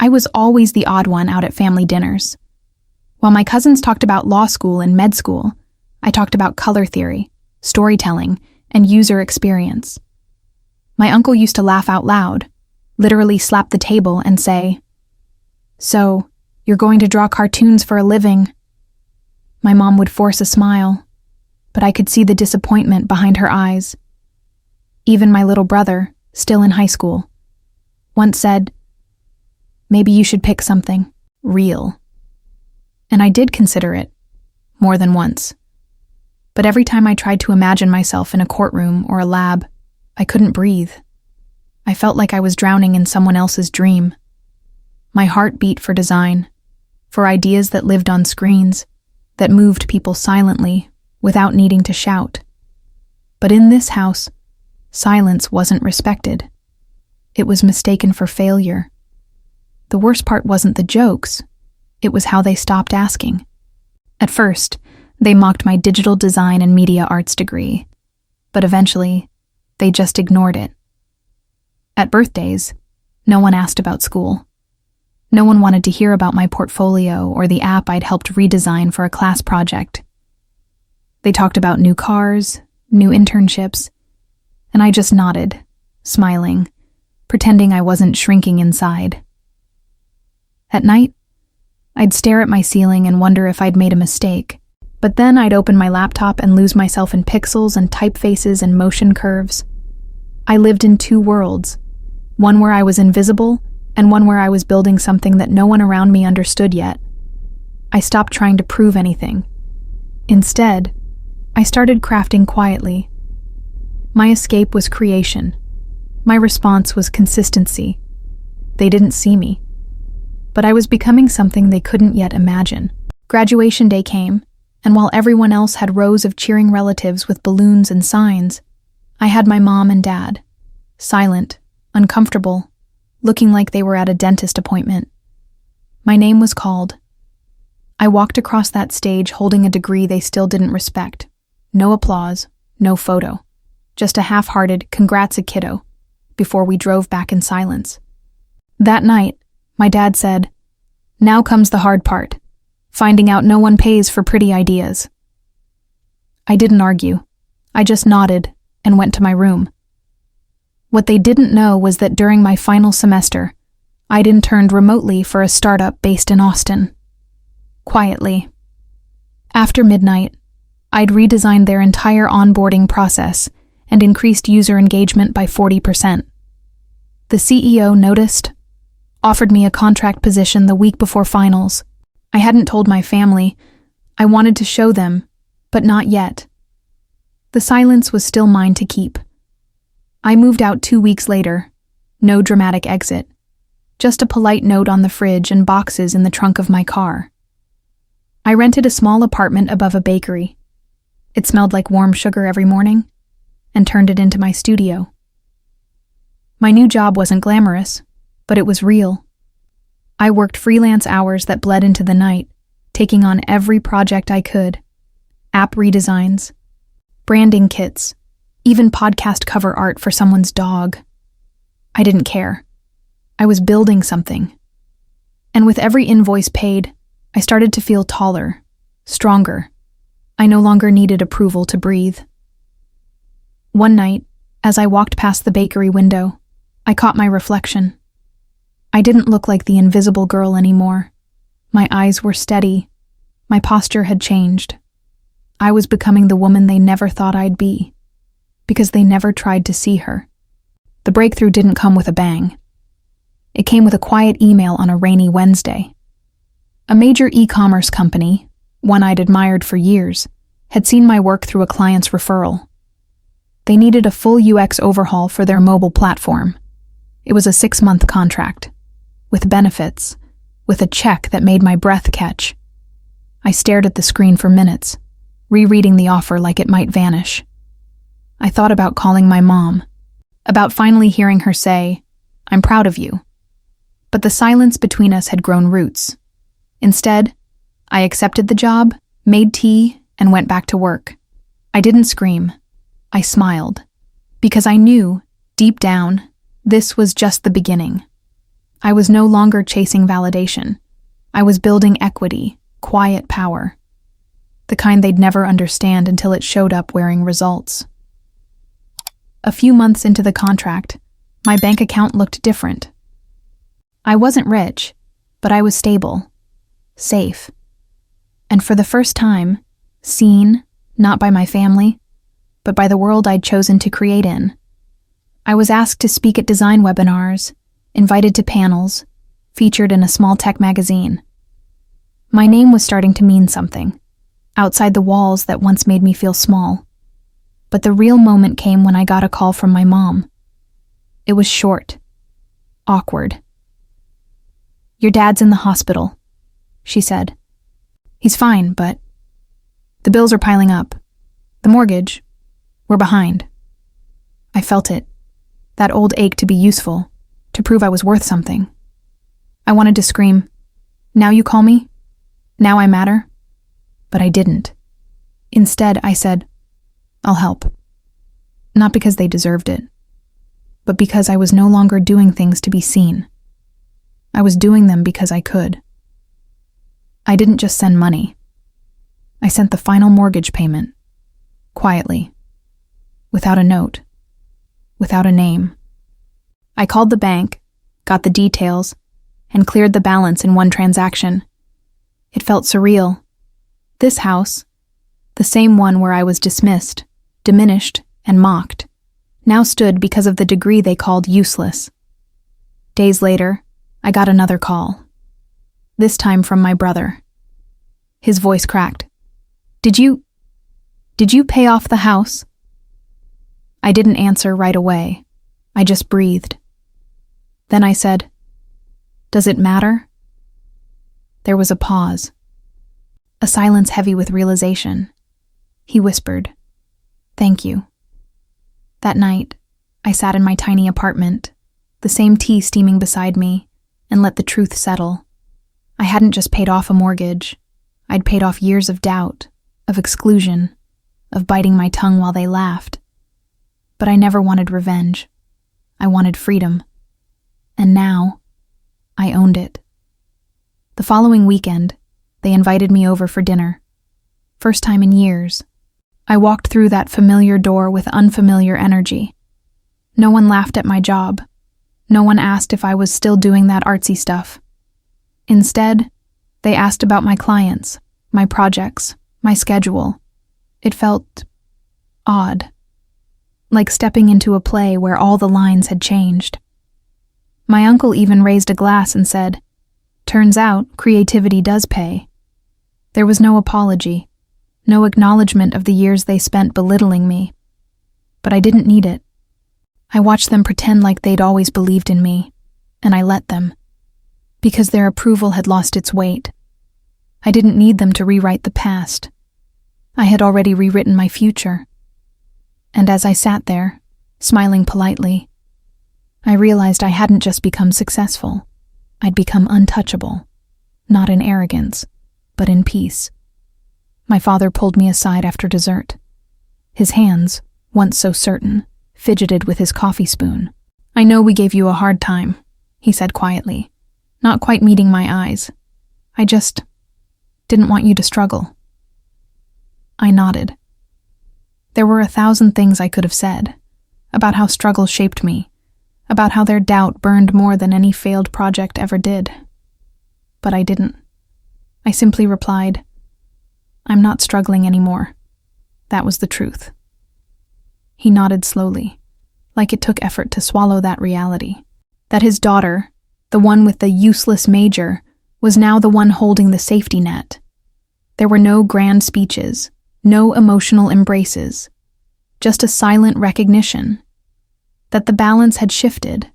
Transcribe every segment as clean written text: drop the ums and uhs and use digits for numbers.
I was always the odd one out at family dinners. While my cousins talked about law school and med school, I talked about color theory, storytelling, and user experience. My uncle used to laugh out loud, literally slap the table and say, "So, you're going to draw cartoons for a living?" My mom would force a smile, but I could see the disappointment behind her eyes. Even my little brother, still in high school, once said, "Maybe you should pick something real." And I did consider it, more than once. But every time I tried to imagine myself in a courtroom or a lab, I couldn't breathe. I felt like I was drowning in someone else's dream. My heart beat for design, for ideas that lived on screens, that moved people silently, without needing to shout. But in this house, silence wasn't respected. It was mistaken for failure. The worst part wasn't the jokes, it was how they stopped asking. At first, they mocked my digital design and media arts degree, but eventually, they just ignored it. At birthdays, no one asked about school. No one wanted to hear about my portfolio or the app I'd helped redesign for a class project. They talked about new cars, new internships, and I just nodded, smiling, pretending I wasn't shrinking inside. At night, I'd stare at my ceiling and wonder if I'd made a mistake, but then I'd open my laptop and lose myself in pixels and typefaces and motion curves. I lived in two worlds, one where I was invisible and one where I was building something that no one around me understood yet. I stopped trying to prove anything. Instead, I started crafting quietly. My escape was creation. My response was consistency. They didn't see me, but I was becoming something they couldn't yet imagine. Graduation day came, and while everyone else had rows of cheering relatives with balloons and signs, I had my mom and dad, silent, uncomfortable, looking like they were at a dentist appointment. My name was called. I walked across that stage holding a degree they still didn't respect. No applause, no photo. Just a half-hearted "congrats a kiddo," before we drove back in silence. That night, my dad said, "Now comes the hard part, finding out no one pays for pretty ideas." I didn't argue. I just nodded and went to my room. What they didn't know was that during my final semester, I'd interned remotely for a startup based in Austin. Quietly. After midnight, I'd redesigned their entire onboarding process and increased user engagement by 40%. The CEO noticed, offered me a contract position the week before finals. I hadn't told my family. I wanted to show them, but not yet. The silence was still mine to keep. I moved out 2 weeks later. No dramatic exit. Just a polite note on the fridge and boxes in the trunk of my car. I rented a small apartment above a bakery. It smelled like warm sugar every morning, and turned it into my studio. My new job wasn't glamorous, but it was real. I worked freelance hours that bled into the night, taking on every project I could. App redesigns, branding kits, even podcast cover art for someone's dog. I didn't care. I was building something. And with every invoice paid, I started to feel taller, stronger. I no longer needed approval to breathe. One night, as I walked past the bakery window, I caught my reflection. I didn't look like the invisible girl anymore. My eyes were steady. My posture had changed. I was becoming the woman they never thought I'd be, because they never tried to see her. The breakthrough didn't come with a bang. It came with a quiet email on a rainy Wednesday. A major e-commerce company, one I'd admired for years, had seen my work through a client's referral. They needed a full UX overhaul for their mobile platform. It was a 6-month contract, with benefits, with a check that made my breath catch. I stared at the screen for minutes, rereading the offer like it might vanish. I thought about calling my mom, about finally hearing her say, "I'm proud of you." But the silence between us had grown roots. Instead, I accepted the job, made tea, and went back to work. I didn't scream. I smiled, because I knew, deep down, this was just the beginning. I was no longer chasing validation. I was building equity, quiet power. The kind they'd never understand until it showed up wearing results. A few months into the contract, my bank account looked different. I wasn't rich, but I was stable, safe. And for the first time, seen, not by my family, but by the world I'd chosen to create in. I was asked to speak at design webinars, invited to panels, featured in a small tech magazine. My name was starting to mean something, outside the walls that once made me feel small. But the real moment came when I got a call from my mom. It was short, awkward. "Your dad's in the hospital," she said. "He's fine, but the bills are piling up. The mortgage, we're behind." I felt it, that old ache to be useful, to prove I was worth something. I wanted to scream, "Now you call me? Now I matter?" But I didn't. Instead, I said, "I'll help." Not because they deserved it, but because I was no longer doing things to be seen. I was doing them because I could. I didn't just send money. I sent the final mortgage payment, quietly, without a note, without a name. I called the bank, got the details, and cleared the balance in one transaction. It felt surreal. This house, the same one where I was dismissed, diminished, and mocked, now stood because of the degree they called useless. Days later, I got another call. This time from my brother. His voice cracked. Did you pay off the house?" I didn't answer right away. I just breathed. Then I said, "Does it matter?" There was a pause. A silence heavy with realization. He whispered, "Thank you." That night, I sat in my tiny apartment, the same tea steaming beside me, and let the truth settle. I hadn't just paid off a mortgage. I'd paid off years of doubt, of exclusion, of biting my tongue while they laughed. But I never wanted revenge. I wanted freedom. And now, I owned it. The following weekend, they invited me over for dinner. First time in years. I walked through that familiar door with unfamiliar energy. No one laughed at my job. No one asked if I was still doing that artsy stuff. Instead, they asked about my clients, my projects, my schedule. It felt odd, like stepping into a play where all the lines had changed. My uncle even raised a glass and said, "Turns out, creativity does pay." There was no apology, no acknowledgement of the years they spent belittling me. But I didn't need it. I watched them pretend like they'd always believed in me, and I let them, because their approval had lost its weight. I didn't need them to rewrite the past. I had already rewritten my future. And as I sat there, smiling politely, I realized I hadn't just become successful. I'd become untouchable, not in arrogance, but in peace. My father pulled me aside after dessert. His hands, once so certain, fidgeted with his coffee spoon. "I know we gave you a hard time," he said quietly, not quite meeting my eyes. "I just didn't want you to struggle." I nodded. There were 1,000 things I could have said, about how struggle shaped me, about how their doubt burned more than any failed project ever did. But I didn't. I simply replied, "I'm not struggling anymore." That was the truth. He nodded slowly, like it took effort to swallow that reality, that his daughter, the one with the useless major, was now the one holding the safety net. There were no grand speeches, no emotional embraces, just a silent recognition that the balance had shifted,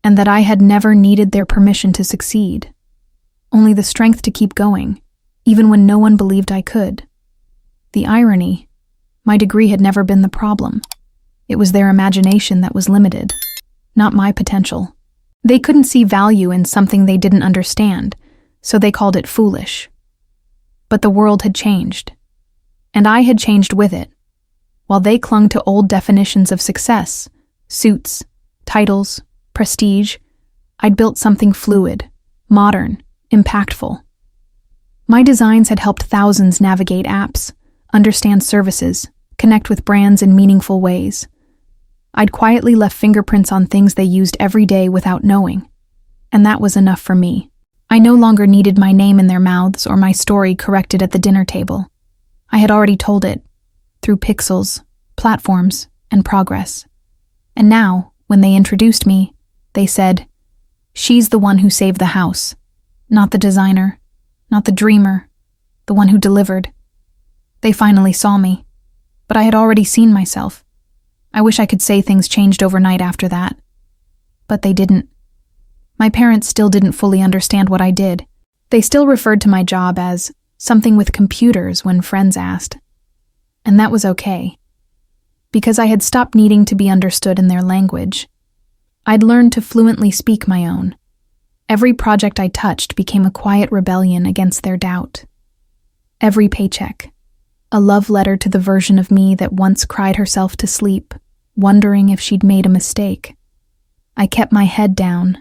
and that I had never needed their permission to succeed, only the strength to keep going, even when no one believed I could. The irony, my degree had never been the problem. It was their imagination that was limited, not my potential. They couldn't see value in something they didn't understand, so they called it foolish. But the world had changed, and I had changed with it, while they clung to old definitions of success, suits, titles, prestige. I'd built something fluid, modern, impactful. My designs had helped thousands navigate apps, understand services, connect with brands in meaningful ways. I'd quietly left fingerprints on things they used every day without knowing, and that was enough for me. I no longer needed my name in their mouths or my story corrected at the dinner table. I had already told it, through pixels, platforms, and progress. And now, when they introduced me, they said, "She's the one who saved the house, not the designer, not the dreamer, the one who delivered." They finally saw me, but I had already seen myself. I wish I could say things changed overnight after that. But they didn't. My parents still didn't fully understand what I did. They still referred to my job as something with computers when friends asked. And that was okay, because I had stopped needing to be understood in their language. I'd learned to fluently speak my own. Every project I touched became a quiet rebellion against their doubt. Every paycheck, a love letter to the version of me that once cried herself to sleep, wondering if she'd made a mistake. I kept my head down,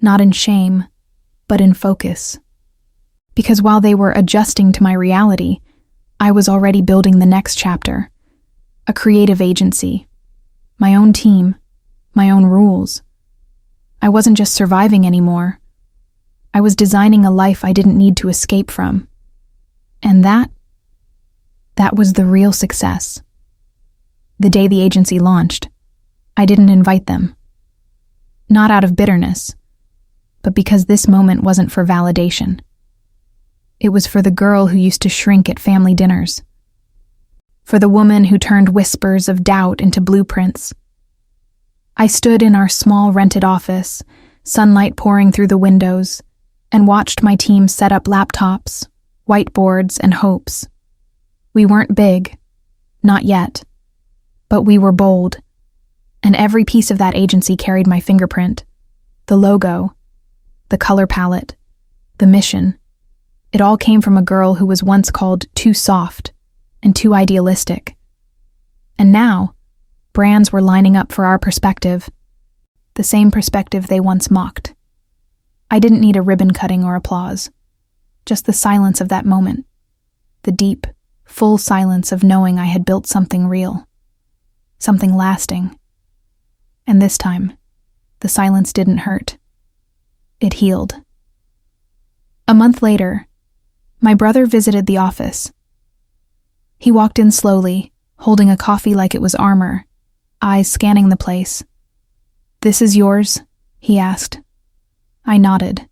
not in shame, but in focus. Because while they were adjusting to my reality, I was already building the next chapter, a creative agency, my own team, my own rules. I wasn't just surviving anymore. I was designing a life I didn't need to escape from. And that was the real success. The day the agency launched, I didn't invite them. Not out of bitterness, but because this moment wasn't for validation. It was for the girl who used to shrink at family dinners. For the woman who turned whispers of doubt into blueprints. I stood in our small rented office, sunlight pouring through the windows, and watched my team set up laptops, whiteboards, and hopes. We weren't big, not yet, but we were bold, and every piece of that agency carried my fingerprint, the logo, the color palette, the mission. It all came from a girl who was once called too soft and too idealistic. And now, brands were lining up for our perspective, the same perspective they once mocked. I didn't need a ribbon cutting or applause, just the silence of that moment, the deep, full silence of knowing I had built something real, something lasting. And this time, the silence didn't hurt. It healed. A month later, my brother visited the office. He walked in slowly, holding a coffee like it was armor, eyes scanning the place. "This is yours?" he asked. I nodded.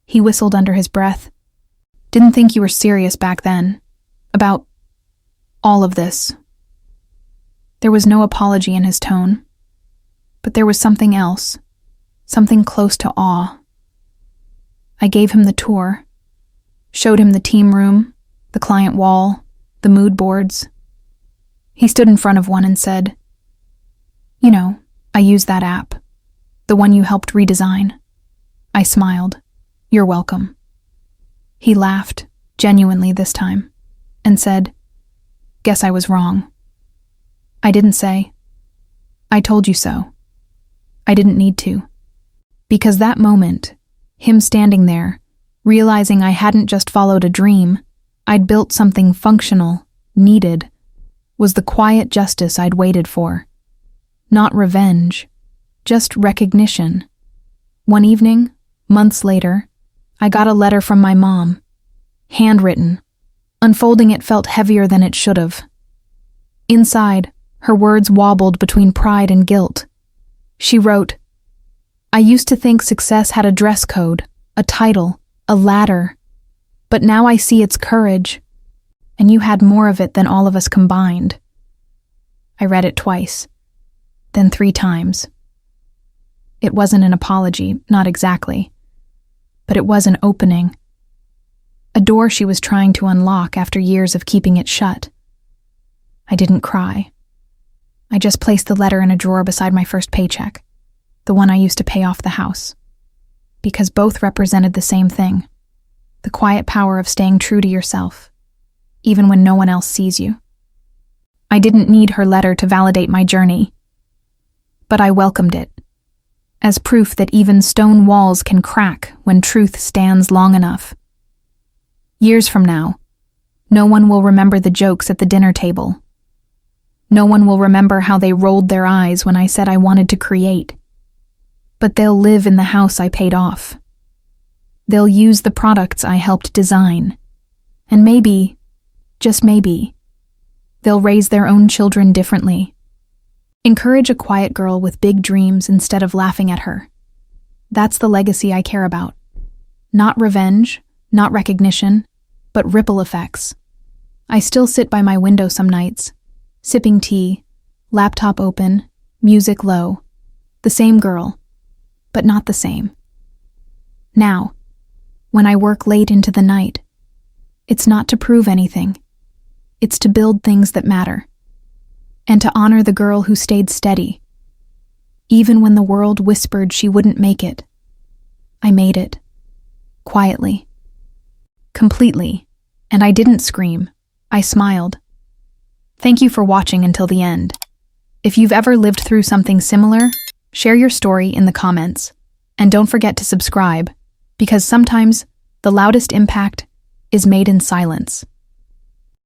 He whistled under his breath. "Didn't think you were serious back then. About all of this." There was no apology in his tone, but there was something else, something close to awe. I gave him the tour, showed him the team room, the client wall, the mood boards. He stood in front of one and said, "You know, I use that app, the one you helped redesign." I smiled. "You're welcome." He laughed, genuinely this time, and said, "Guess I was wrong." I didn't say, "I told you so." I didn't need to. Because that moment, him standing there, realizing I hadn't just followed a dream, I'd built something functional, needed, was the quiet justice I'd waited for. Not revenge, just recognition. One evening, months later, I got a letter from my mom, handwritten. Unfolding it felt heavier than it should have. Inside, her words wobbled between pride and guilt. She wrote, "I used to think success had a dress code, a title, a ladder, but now I see it's courage, and you had more of it than all of us combined." I read it twice, then 3 times. It wasn't an apology, not exactly, but it was an opening. A door she was trying to unlock after years of keeping it shut. I didn't cry. I just placed the letter in a drawer beside my first paycheck, the one I used to pay off the house, because both represented the same thing, the quiet power of staying true to yourself, even when no one else sees you. I didn't need her letter to validate my journey, but I welcomed it. as proof that even stone walls can crack when truth stands long enough. Years from now, no one will remember the jokes at the dinner table. No one will remember how they rolled their eyes when I said I wanted to create. But they'll live in the house I paid off. They'll use the products I helped design. And maybe, just maybe, they'll raise their own children differently. Encourage a quiet girl with big dreams instead of laughing at her. That's the legacy I care about. Not revenge, not recognition, but ripple effects. I still sit by my window some nights, sipping tea, laptop open, music low. The same girl, but not the same. Now, when I work late into the night, it's not to prove anything. It's to build things that matter. And to honor the girl who stayed steady. Even when the world whispered she wouldn't make it, I made it. Quietly. Completely. And I didn't scream. I smiled. Thank you for watching until the end. If you've ever lived through something similar, share your story in the comments. And don't forget to subscribe, because sometimes the loudest impact is made in silence.